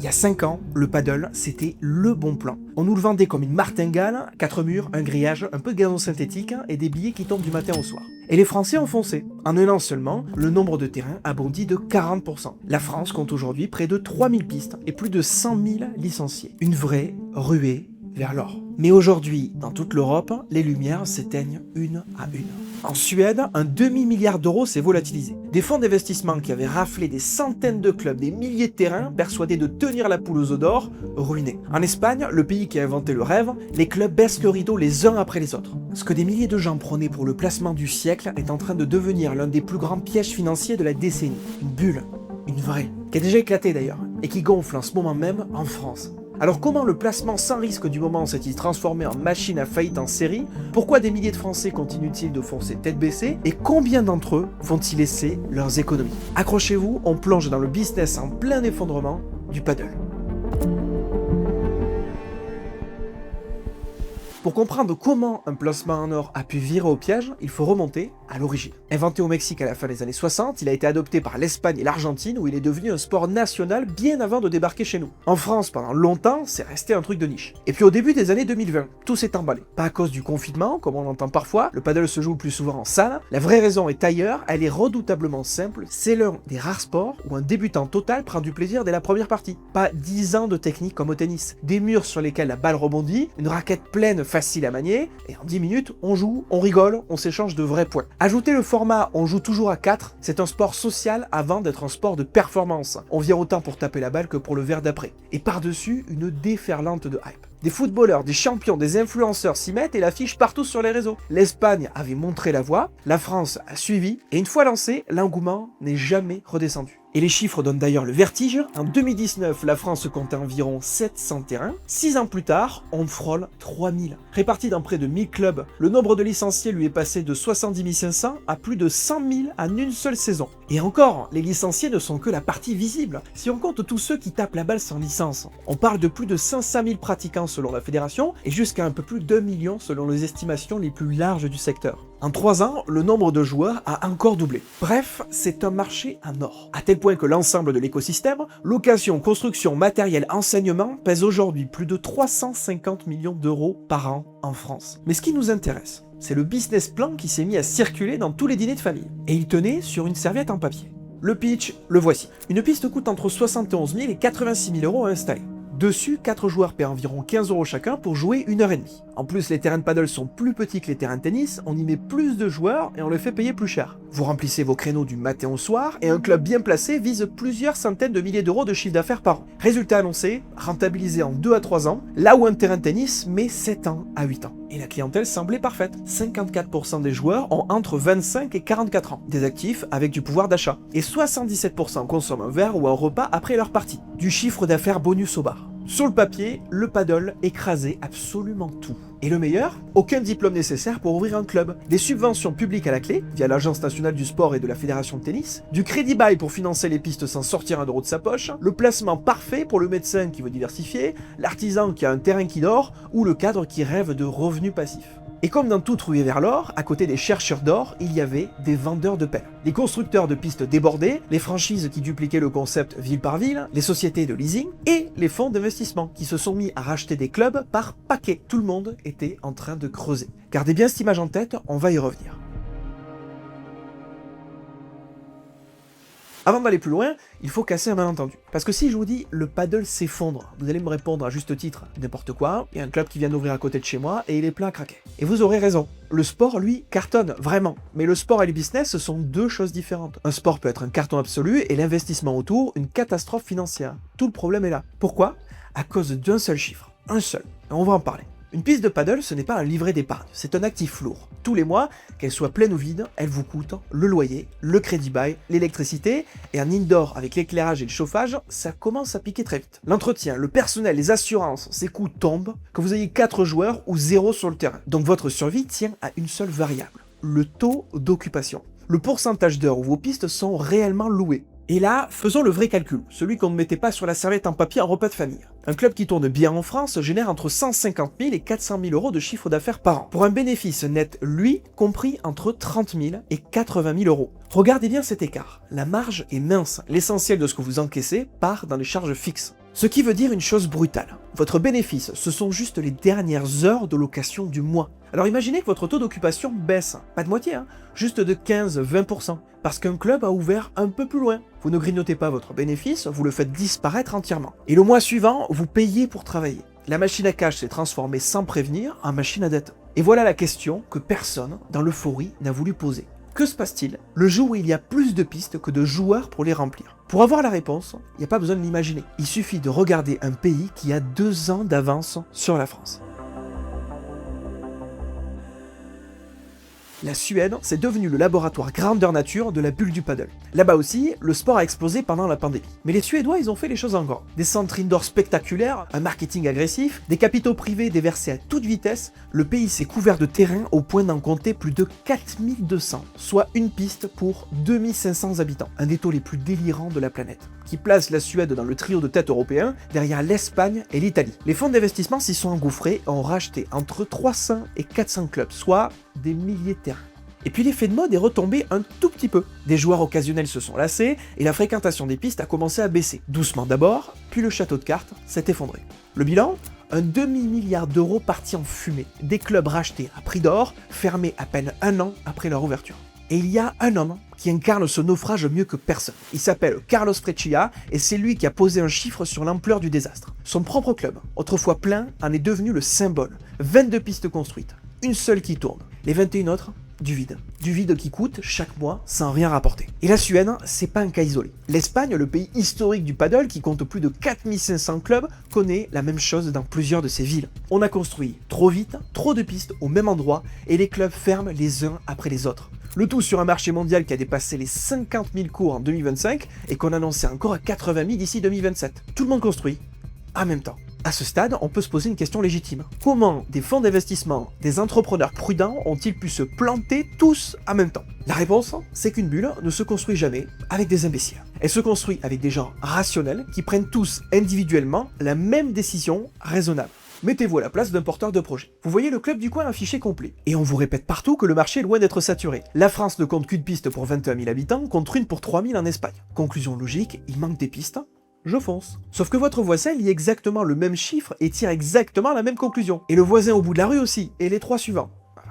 Il y a 5 ans, le paddle, c'était le bon plan. On nous le vendait comme une martingale, 4 murs, un grillage, un peu de gazon synthétique et des billets qui tombent du matin au soir. Et les Français ont foncé. En un an seulement, le nombre de terrains a bondi de 40%. La France compte aujourd'hui près de 3000 pistes et plus de 100 000 licenciés. Une vraie ruée vers l'or. Mais aujourd'hui, dans toute l'Europe, les lumières s'éteignent une à une. En Suède, un demi-milliard d'euros s'est volatilisé. Des fonds d'investissement qui avaient raflé des centaines de clubs, des milliers de terrains, persuadés de tenir la poule aux œufs d'or, ruinés. En Espagne, le pays qui a inventé le rêve, les clubs baissent le rideau les uns après les autres. Ce que des milliers de gens prenaient pour le placement du siècle est en train de devenir l'un des plus grands pièges financiers de la décennie. Une bulle, une vraie, qui a déjà éclaté d'ailleurs, et qui gonfle en ce moment même en France. Alors comment le placement sans risque du moment s'est-il transformé en machine à faillite en série? Pourquoi des milliers de Français continuent-ils de foncer tête baissée? Et combien d'entre eux vont-ils laisser leurs économies? Accrochez-vous, on plonge dans le business en plein effondrement du paddle. Pour comprendre comment un placement en or a pu virer au piège, il faut remonter à l'origine. Inventé au Mexique à la fin des années 60, il a été adopté par l'Espagne et l'Argentine où il est devenu un sport national bien avant de débarquer chez nous. En France, pendant longtemps, c'est resté un truc de niche. Et puis au début des années 2020, tout s'est emballé. Pas à cause du confinement, comme on l'entend parfois, le paddle se joue le plus souvent en salle. La vraie raison est ailleurs, elle est redoutablement simple, c'est l'un des rares sports où un débutant total prend du plaisir dès la première partie. Pas 10 ans de technique comme au tennis, des murs sur lesquels la balle rebondit, une raquette pleine facile à manier, et en 10 minutes, on joue, on rigole, on s'échange de vrais points. Ajoutez le format on joue toujours à 4, c'est un sport social avant d'être un sport de performance. On vient autant pour taper la balle que pour le verre d'après. Et par-dessus, une déferlante de hype. Des footballeurs, des champions, des influenceurs s'y mettent et l'affichent partout sur les réseaux. L'Espagne avait montré la voie, la France a suivi, et une fois lancé, l'engouement n'est jamais redescendu. Et les chiffres donnent d'ailleurs le vertige. En 2019, la France comptait environ 700 terrains. 6 ans plus tard, on frôle 3000. Répartis dans près de 1000 clubs, le nombre de licenciés lui est passé de 70 500 à plus de 100 000 en une seule saison. Et encore, les licenciés ne sont que la partie visible. Si on compte tous ceux qui tapent la balle sans licence, on parle de plus de 500 000 pratiquants selon la fédération et jusqu'à un peu plus d'1 million selon les estimations les plus larges du secteur. En 3 ans, le nombre de joueurs a encore doublé. Bref, c'est un marché en or. À tel point que l'ensemble de l'écosystème, location, construction, matériel, enseignement, pèse aujourd'hui plus de 350 millions d'euros par an en France. Mais ce qui nous intéresse, c'est le business plan qui s'est mis à circuler dans tous les dîners de famille. Et il tenait sur une serviette en papier. Le pitch, le voici. Une piste coûte entre 71 000 et 86 000 euros à installer. Dessus, 4 joueurs paient environ 15 euros chacun pour jouer 1h30. En plus, les terrains de paddle sont plus petits que les terrains de tennis, on y met plus de joueurs et on les fait payer plus cher. Vous remplissez vos créneaux du matin au soir et un club bien placé vise plusieurs centaines de milliers d'euros de chiffre d'affaires par an. Résultat annoncé, rentabilisé en 2 à 3 ans, là où un terrain de tennis met 7 ans à 8 ans. Et la clientèle semblait parfaite. 54% des joueurs ont entre 25 et 44 ans, des actifs avec du pouvoir d'achat. Et 77% consomment un verre ou un repas après leur partie. Du chiffre d'affaires bonus au bar. Sur le papier, le paddle écrasait absolument tout. Et le meilleur, aucun diplôme nécessaire pour ouvrir un club. Des subventions publiques à la clé, via l'Agence nationale du sport et de la Fédération de tennis, du crédit bail pour financer les pistes sans sortir un euro de sa poche, le placement parfait pour le médecin qui veut diversifier, l'artisan qui a un terrain qui dort, ou le cadre qui rêve de revenus passifs. Et comme dans toute ruée vers l'or, à côté des chercheurs d'or, il y avait des vendeurs de pelles. Les constructeurs de pistes débordés, les franchises qui dupliquaient le concept ville par ville, les sociétés de leasing et les fonds d'investissement qui se sont mis à racheter des clubs par paquet. Tout le monde était en train de creuser. Gardez bien cette image en tête, on va y revenir. Avant d'aller plus loin, il faut casser un malentendu. Parce que si je vous dis le paddle s'effondre, vous allez me répondre à juste titre n'importe quoi, il y a un club qui vient d'ouvrir à côté de chez moi et il est plein à craquer. Et vous aurez raison. Le sport, lui, cartonne, vraiment. Mais le sport et le business, ce sont deux choses différentes. Un sport peut être un carton absolu et l'investissement autour, une catastrophe financière. Tout le problème est là. Pourquoi? À cause d'un seul chiffre. Un seul. Et on va en parler. Une piste de paddle, ce n'est pas un livret d'épargne, c'est un actif lourd. Tous les mois, qu'elle soit pleine ou vide, elle vous coûte le loyer, le crédit bail, l'électricité, et en indoor avec l'éclairage et le chauffage, ça commence à piquer très vite. L'entretien, le personnel, les assurances, ces coûts tombent, que vous ayez 4 joueurs ou 0 sur le terrain. Donc votre survie tient à une seule variable, le taux d'occupation. Le pourcentage d'heures où vos pistes sont réellement louées. Et là, faisons le vrai calcul, celui qu'on ne mettait pas sur la serviette en papier en repas de famille. Un club qui tourne bien en France génère entre 150 000 et 400 000 euros de chiffre d'affaires par an, pour un bénéfice net, lui, compris entre 30 000 et 80 000 euros. Regardez bien cet écart, la marge est mince, l'essentiel de ce que vous encaissez part dans les charges fixes. Ce qui veut dire une chose brutale. Votre bénéfice, ce sont juste les dernières heures de location du mois. Alors imaginez que votre taux d'occupation baisse, pas de moitié, juste de 15-20%, parce qu'un club a ouvert un peu plus loin. Vous ne grignotez pas votre bénéfice, vous le faites disparaître entièrement. Et le mois suivant, vous payez pour travailler. La machine à cash s'est transformée sans prévenir en machine à dette. Et voilà la question que personne, dans l'euphorie, n'a voulu poser. Que se passe-t-il le jour où il y a plus de pistes que de joueurs pour les remplir? Pour avoir la réponse, il n'y a pas besoin de l'imaginer. Il suffit de regarder un pays qui a 2 ans d'avance sur la France. La Suède, c'est devenu le laboratoire grandeur nature de la bulle du paddle. Là-bas aussi, le sport a explosé pendant la pandémie. Mais les Suédois, ils ont fait les choses en grand. Des centres indoor spectaculaires, un marketing agressif, des capitaux privés déversés à toute vitesse, le pays s'est couvert de terrain au point d'en compter plus de 4200, soit une piste pour 2500 habitants. Un des taux les plus délirants de la planète, qui place la Suède dans le trio de tête européen, derrière l'Espagne et l'Italie. Les fonds d'investissement s'y sont engouffrés et ont racheté entre 300 et 400 clubs, soit des milliers de terrains. Et puis l'effet de mode est retombé un tout petit peu. Des joueurs occasionnels se sont lassés et la fréquentation des pistes a commencé à baisser. Doucement d'abord, puis le château de cartes s'est effondré. Le bilan ? Un demi-milliard d'euros partis en fumée. Des clubs rachetés à prix d'or, fermés à peine 1 an après leur ouverture. Et il y a un homme qui incarne ce naufrage mieux que personne. Il s'appelle Carlos Freccia et c'est lui qui a posé un chiffre sur l'ampleur du désastre. Son propre club, autrefois plein, en est devenu le symbole. 22 pistes construites, une seule qui tourne. Les 21 autres, du vide. Du vide qui coûte chaque mois sans rien rapporter. Et la Suède, c'est pas un cas isolé. L'Espagne, le pays historique du paddle qui compte plus de 4500 clubs, connaît la même chose dans plusieurs de ses villes. On a construit trop vite, trop de pistes au même endroit et les clubs ferment les uns après les autres. Le tout sur un marché mondial qui a dépassé les 50 000 cours en 2025 et qu'on annonçait encore à 80 000 d'ici 2027. Tout le monde construit en même temps. À ce stade, on peut se poser une question légitime. Comment des fonds d'investissement, des entrepreneurs prudents ont-ils pu se planter tous en même temps? La réponse, c'est qu'une bulle ne se construit jamais avec des imbéciles. Elle se construit avec des gens rationnels qui prennent tous individuellement la même décision raisonnable. Mettez-vous à la place d'un porteur de projet. Vous voyez le club du coin affiché complet. Et on vous répète partout que le marché est loin d'être saturé. La France ne compte qu'une piste pour 21 000 habitants contre une pour 3 000 en Espagne. Conclusion logique, il manque des pistes. Je fonce. Sauf que votre voisin lit exactement le même chiffre et tire exactement la même conclusion. Et le voisin au bout de la rue aussi, et les 3 suivants.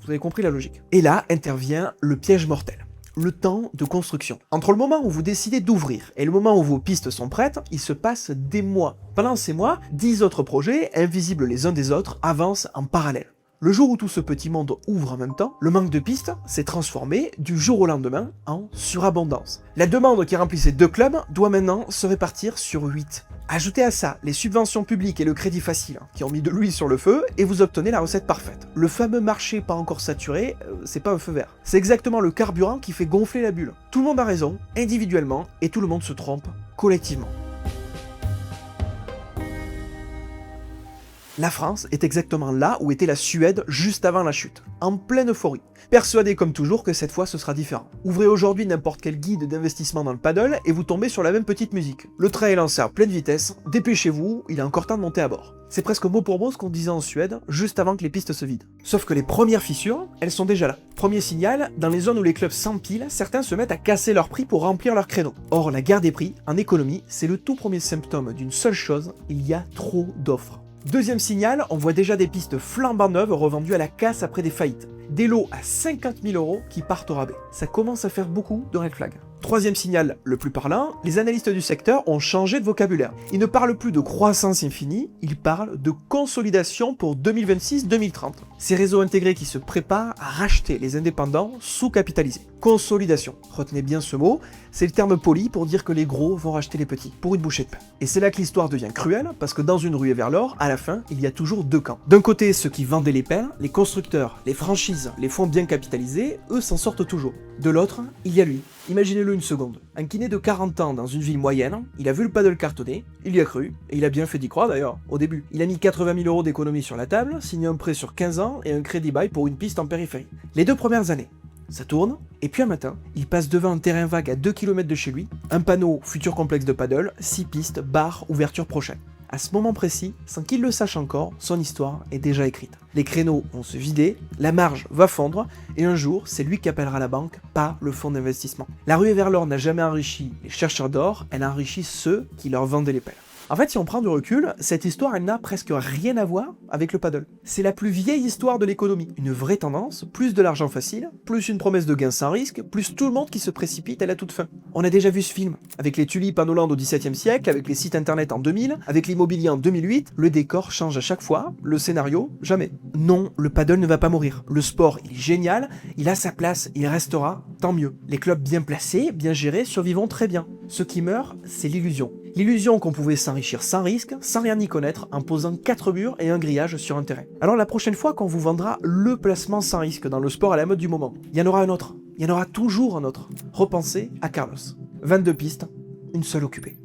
Vous avez compris la logique. Et là intervient le piège mortel. Le temps de construction. Entre le moment où vous décidez d'ouvrir et le moment où vos pistes sont prêtes, il se passe des mois. Pendant ces mois, 10 autres projets, invisibles les uns des autres, avancent en parallèle. Le jour où tout ce petit monde ouvre en même temps, le manque de pistes s'est transformé du jour au lendemain en surabondance. La demande qui remplissait 2 clubs doit maintenant se répartir sur 8. Ajoutez à ça les subventions publiques et le crédit facile qui ont mis de l'huile sur le feu et vous obtenez la recette parfaite. Le fameux marché pas encore saturé, c'est pas un feu vert. C'est exactement le carburant qui fait gonfler la bulle. Tout le monde a raison, individuellement, et tout le monde se trompe collectivement. La France est exactement là où était la Suède juste avant la chute, en pleine euphorie, persuadé comme toujours que cette fois ce sera différent. Ouvrez aujourd'hui n'importe quel guide d'investissement dans le paddle et vous tombez sur la même petite musique. Le train est lancé à pleine vitesse, dépêchez-vous, il est encore temps de monter à bord. C'est presque mot pour mot ce qu'on disait en Suède, juste avant que les pistes se vident. Sauf que les premières fissures, elles sont déjà là. Premier signal, dans les zones où les clubs s'empilent, certains se mettent à casser leurs prix pour remplir leurs créneaux. Or, la guerre des prix, en économie, c'est le tout premier symptôme d'une seule chose, il y a trop d'offres. Deuxième signal, on voit déjà des pistes flambant neuves revendues à la casse après des faillites. Des lots à 50 000 € qui partent au rabais. Ça commence à faire beaucoup de red flags. Troisième signal, le plus parlant, les analystes du secteur ont changé de vocabulaire. Ils ne parlent plus de croissance infinie, ils parlent de consolidation pour 2026-2030. Ces réseaux intégrés qui se préparent à racheter les indépendants sous-capitalisés. Consolidation, retenez bien ce mot, c'est le terme poli pour dire que les gros vont racheter les petits, pour une bouchée de pain. Et c'est là que l'histoire devient cruelle, parce que dans une ruée vers l'or, à la fin, il y a toujours 2 camps. D'un côté, ceux qui vendaient les pains, les constructeurs, les franchises, les fonds bien capitalisés, eux s'en sortent toujours. De l'autre, il y a lui. Imaginez-le une seconde. Un kiné de 40 ans dans une ville moyenne, il a vu le paddle cartonner, il y a cru, et il a bien fait d'y croire d'ailleurs, au début. Il a mis 80 000 € d'économie sur la table, signé un prêt sur 15 ans et un crédit bail pour une piste en périphérie. Les 2 premières années, ça tourne, et puis un matin, il passe devant un terrain vague à 2 km de chez lui, un panneau futur complexe de paddle, 6 pistes, bar, ouverture prochaine. À ce moment précis, sans qu'il le sache encore, son histoire est déjà écrite. Les créneaux vont se vider, la marge va fondre, et un jour, c'est lui qui appellera la banque, pas le fonds d'investissement. La ruée vers l'or n'a jamais enrichi les chercheurs d'or, elle a enrichi ceux qui leur vendaient les perles. En fait, si on prend du recul, cette histoire, elle n'a presque rien à voir avec le paddle. C'est la plus vieille histoire de l'économie. Une vraie tendance, plus de l'argent facile, plus une promesse de gain sans risque, plus tout le monde qui se précipite à la toute fin. On a déjà vu ce film, avec les tulipes en Hollande au XVIIe siècle, avec les sites internet en 2000, avec l'immobilier en 2008, le décor change à chaque fois, le scénario, jamais. Non, le paddle ne va pas mourir. Le sport, il est génial, il a sa place, il restera, tant mieux. Les clubs bien placés, bien gérés, survivront très bien. Ce qui meurt, c'est l'illusion. L'illusion qu'on pouvait s'enrichir sans risque, sans rien y connaître, en posant 4 murs et un grillage sur un terrain. Alors la prochaine fois qu'on vous vendra le placement sans risque dans le sport à la mode du moment, il y en aura un autre. Il y en aura toujours un autre. Repensez à Carlos. 22 pistes, une seule occupée.